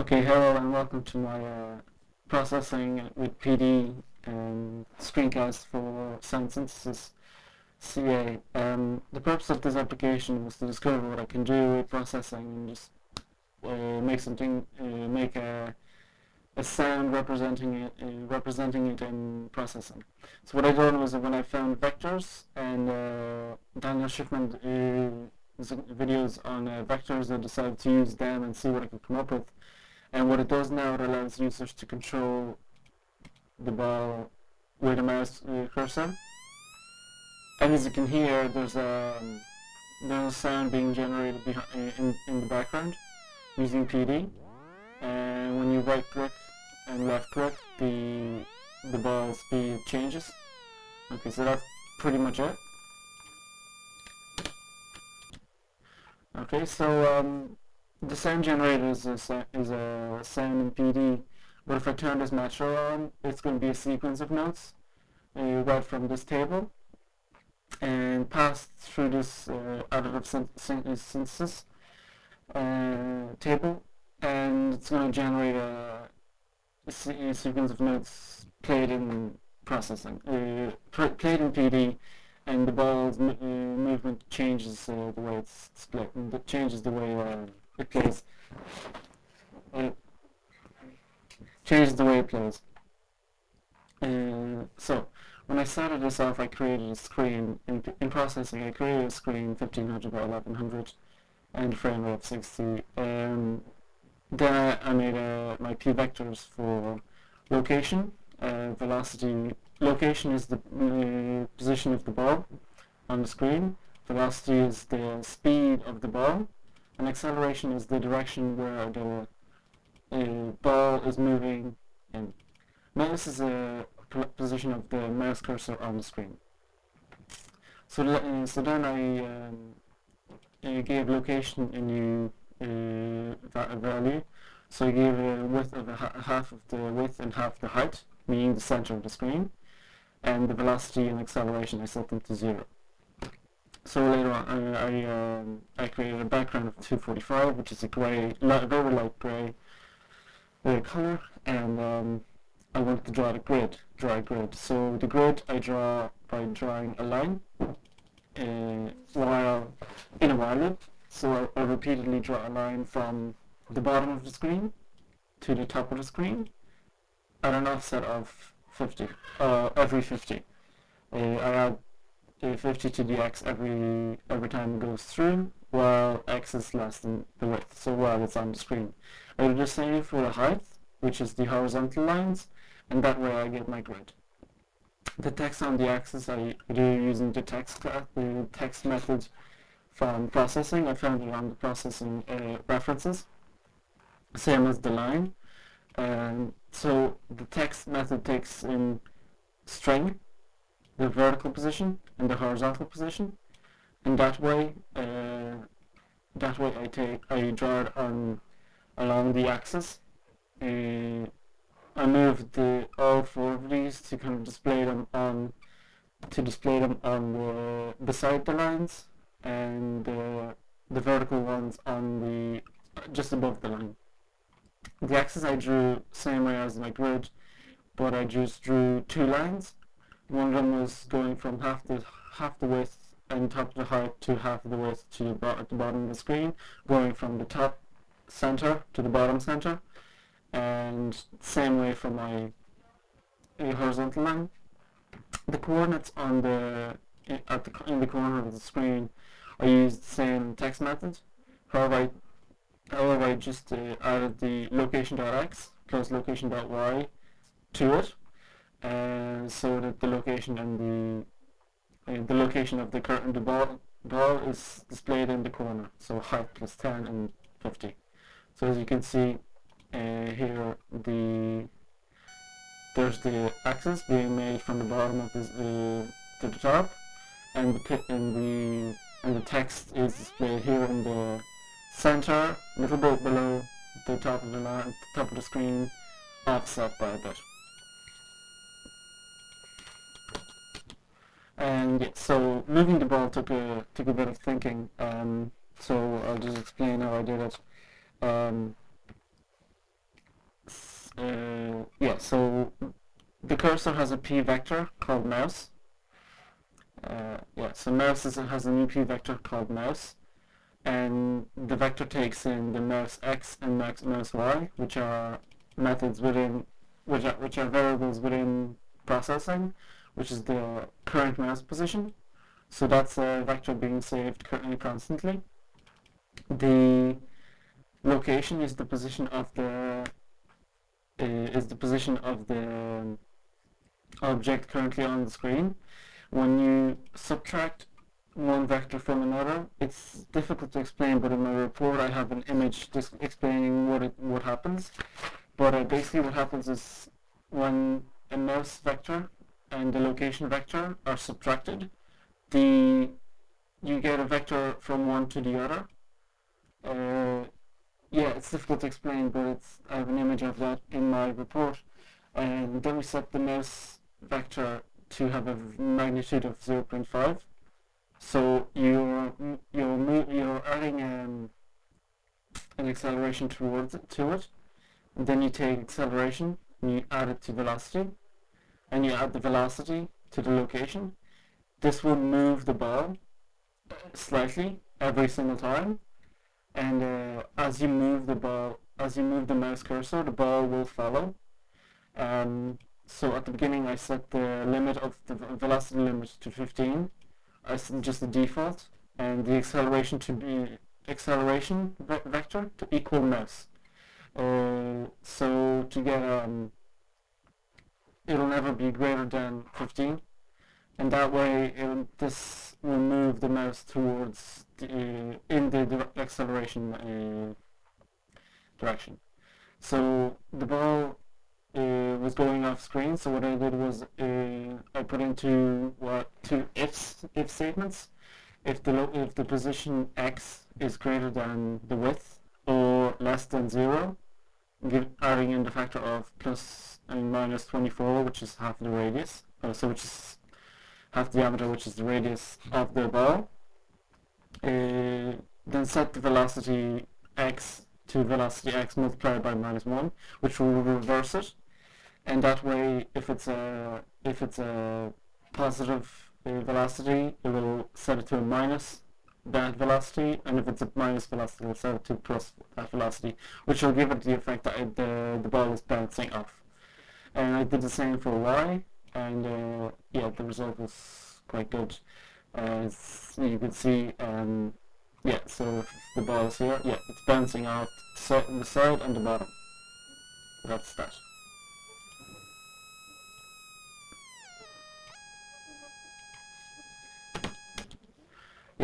Okay, hello and welcome to my processing with PD screencast for sound synthesis CA. The purpose of this application was to discover what I can do with processing and just make a sound representing it in processing. So what I did was that when I found vectors and Daniel Schiffman videos on vectors, I decided to use them and see what I could come up with. And what it does now, it allows users to control the ball with a mouse cursor. And as you can hear, there's a sound being generated in the background using PD. And when you right click and left click, the ball speed changes. Okay, so that's pretty much it. Okay, so the sound generator is a sound in PD, but if I turn this matcher on, it's going to be a sequence of notes right from this table and passed through this additive synthesis table, and it's going to generate a sequence of notes played in processing, played in PD, and the ball's movement changes the way it's split, and it changes the way it plays. It changes the way it plays. So when I started this off, I created a screen in processing. I created a screen 1500 by 1100 and a frame rate of 60. Then I made my p vectors for location, velocity. Location is the position of the ball on the screen. Velocity is the speed of the ball, and acceleration is the direction where the ball is moving in. Now this is a position of the mouse cursor on the screen. So then I gave location a new value. So I gave a width of half of the width and half the height, meaning the center of the screen, and the velocity and acceleration I set them to 0. So later on, I created a background of 245, which is a gray, very light gray color, and I wanted to draw a grid. So the grid I draw by drawing a line while in a while loop. So I repeatedly draw a line from the bottom of the screen to the top of the screen at an offset of 50, every 50. I add 50 to the x every time it goes through, while x is less than the width, so while it's on the screen. I do the same for the height, which is the horizontal lines, and that way I get my grid. The text on the axis I do using the text method from processing. I found it on the processing references, same as the line. So the text method takes in string, the vertical position and the horizontal position, and that way I draw it along the axis. I moved all four of these to kind of display them on beside the lines, and the vertical ones on the just above the line. The axis I drew same way as my grid, but I just drew two lines. One of them was going from half the width and top of the height to half of the width at the bottom of the screen, going from the top center to the bottom center, and same way for my horizontal line. The coordinates in the corner of the screen, I used the same text method. However, I just added the location.x plus location.y to it, so that the location and the location of the ball is displayed in the corner. So height plus 10 and 50. So as you can see here, there's the axis being made from the bottom of this to the top, and the text is displayed here in the center, a little bit below the top of the line, top of the screen, offset by a bit. And yeah, so moving the ball took a bit of thinking. So I'll just explain how I did it. So the cursor has a p vector called mouse. So mouse has a new p vector called mouse, and the vector takes in the mouse x and mouse y, which are methods within, which are variables within processing, which is the current mouse position. So that's a vector being saved currently constantly. The location is the position of the object currently on the screen. When you subtract one vector from another, it's difficult to explain, but in my report I have an image just explaining what happens. But basically what happens is when a mouse vector and the location vector are subtracted, you get a vector from one to the other. It's difficult to explain, but I have an image of that in my report. And then we set the mouse vector to have a magnitude of 0.5. So you're adding an acceleration to it, and then you take acceleration and you add it to velocity, and you add the velocity to the location. This will move the ball slightly every single time, and as you move the mouse cursor, the ball will follow. So at the beginning I set the limit of the velocity limit to 15, as just the default, and the acceleration to be acceleration vector to equal mouse. So to get it'll never be greater than 15, and that way this will move the mouse towards in the acceleration direction. So the ball was going off screen, so what I did was I put in two if statements. If the position x is greater than the width or less than 0, adding in the factor of plus and minus 24, which is half the radius, which is half the diameter, which is the radius of the ball. Then set the velocity x to velocity x multiplied by minus 1, which will reverse it, and that way if it's a positive velocity, it will set it to a minus that velocity, and if it's a minus velocity, it will set it to plus that velocity, which will give it the effect that the ball is bouncing off. And I did the same for y, and the result was quite good. As you can see, so if the ball is here, it's bouncing off the side and the bottom. That's that.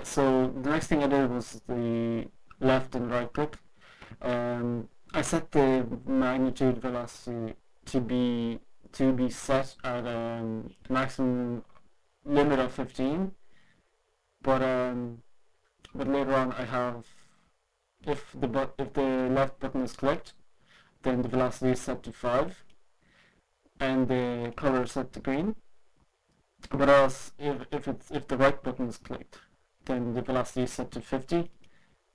So the next thing I did was the left and right click. I set the magnitude velocity to be set at a maximum limit of 15, but later on I have, if the left button is clicked, then the velocity is set to 5 and the color is set to green. But else, if the right button is clicked, then the velocity is set to 50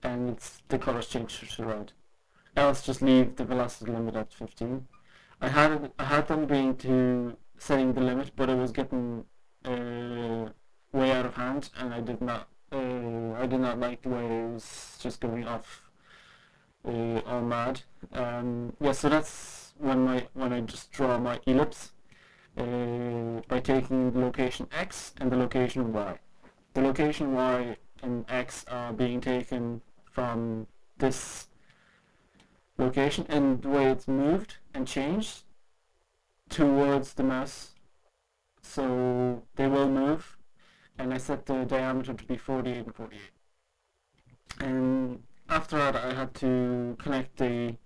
and the color is changed to red. Else, just leave the velocity limit at 15. I had them being to setting the limit, but it was getting way out of hand, and I did not like the way it was just going off all mad. So that's when I just draw my ellipse by taking the location x and the location y. The location y and x are being taken from this location, and the way it's moved and changed towards the mouse, so they will move, and I set the diameter to be 48 and 48. And after that I had to connect the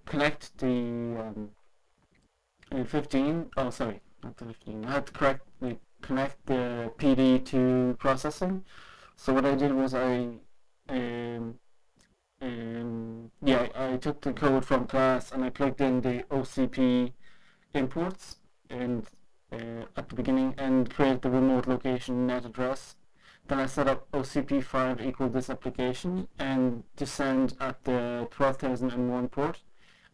connect the 15, oh sorry, not the 15, I had to connect the PD to processing. So what I did was I took the code from class and I plugged in the OCP imports and at the beginning, and created the remote location net address Then I set up OCP5 equal this application and to send at the 12,001 port,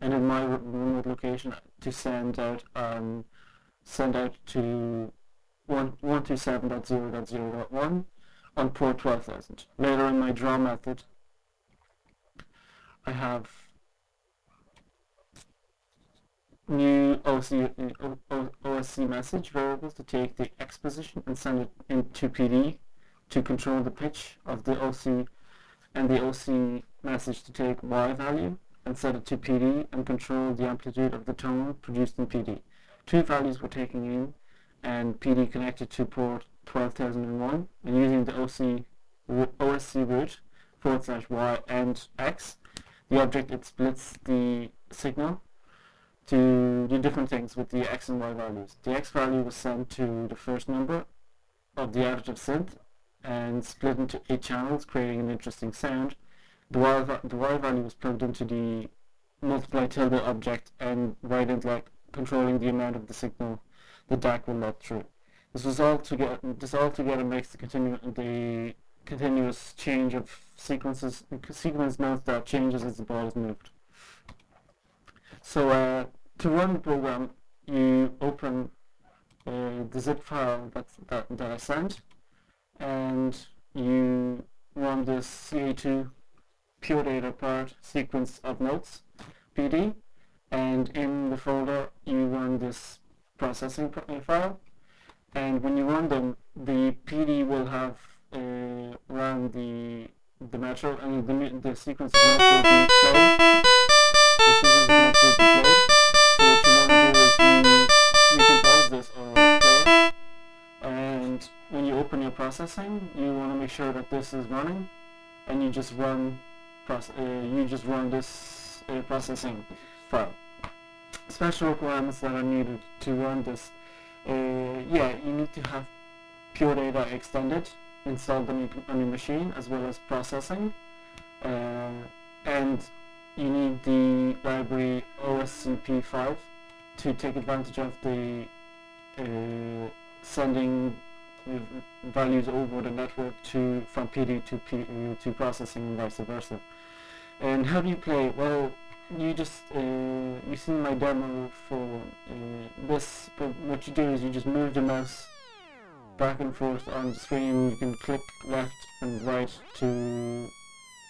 and in my remote location to send out to 127.0.0.1 on port 12,000. Later in my draw method, I have new OSC message variables to take the X position and send it into PD to control the pitch of the OC, and the OC message to take Y value and set it to PD and control the amplitude of the tone produced in PD. Two values were taken in and PD connected to port 12,001, and using the OSC root /Y and X, the object, it splits the signal to do different things with the X and Y values. The X value was sent to the first number of the additive synth and split into 8 channels, creating an interesting sound. The Y value was plugged into the multiply tilde object and right into like controlling the amount of the signal the DAC will let through. This all together makes the continuous change of sequence notes that changes as the ball is moved. So to run the program, you open the zip file that I sent, and you run this CA2 pure data part sequence of notes PD, and in the folder you run this processing file, and when you run them, the PD will have run the metro, and the sequence of notes will be played. The sequence of notes will be played. So what you want to do is you can pause this or play it, and when you open your processing, you want to make sure that this is running, and you just run this processing file. Special requirements that are needed to run this. You need to have pure data extended installed on your machine, as well as processing, and you need the library OSCP5 to take advantage of the sending values over the network from PD to processing and vice versa. And how do you play? Well, you just you see my demo for this, but what you do is you just move the mouse back and forth on the screen. You can click left and right to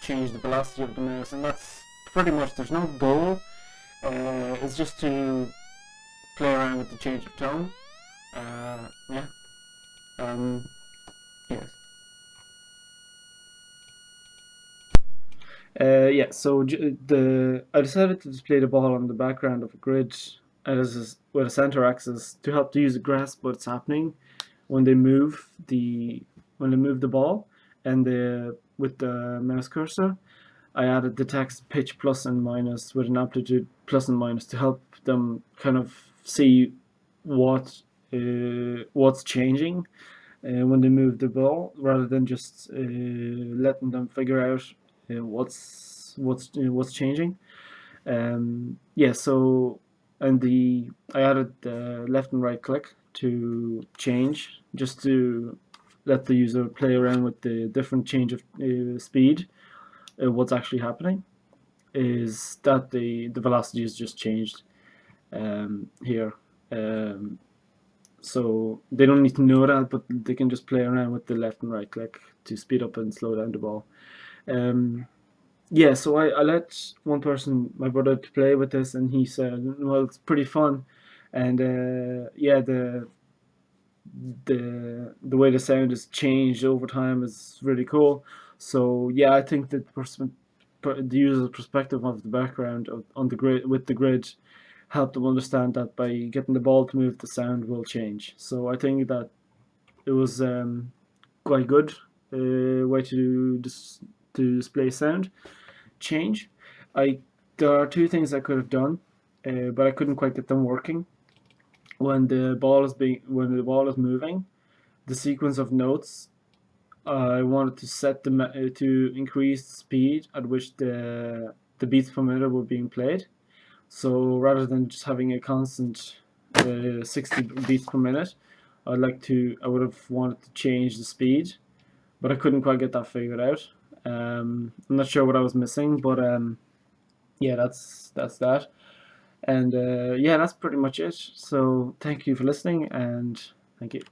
change the velocity of the mouse, and that's pretty much, there's no goal. It's just to play around with the change of tone. Yes. So I decided to display the ball on the background of a grid with a center axis to help the user grasp what's happening when they move the ball, and with the mouse cursor, I added the text pitch plus and minus with an amplitude plus and minus to help them kind of see what's changing when they move the ball, rather than just letting them figure out what's changing. So I added the left and right click to change, just to let the user play around with the different change of speed. What's actually happening is that the velocity is just changed here. So they don't need to know that, but they can just play around with the left and right click to speed up and slow down the ball. So I let one person, my brother, to play with this, and he said, well, it's pretty fun, and the way the sound is changed over time is really cool. So yeah, I think that the user's perspective of the background on the grid, with the grid, helped them understand that by getting the ball to move, the sound will change. So I think that it was quite good way to display sound change. There are two things I could have done, but I couldn't quite get them working. When the ball is moving, the sequence of notes, I wanted to set to increase the speed at which the beats per minute were being played. So rather than just having a constant 60 beats per minute, I would have wanted to change the speed but I couldn't quite get that figured out. I'm not sure what I was missing, but yeah, that's that. And yeah, that's pretty much it. So thank you for listening, and thank you.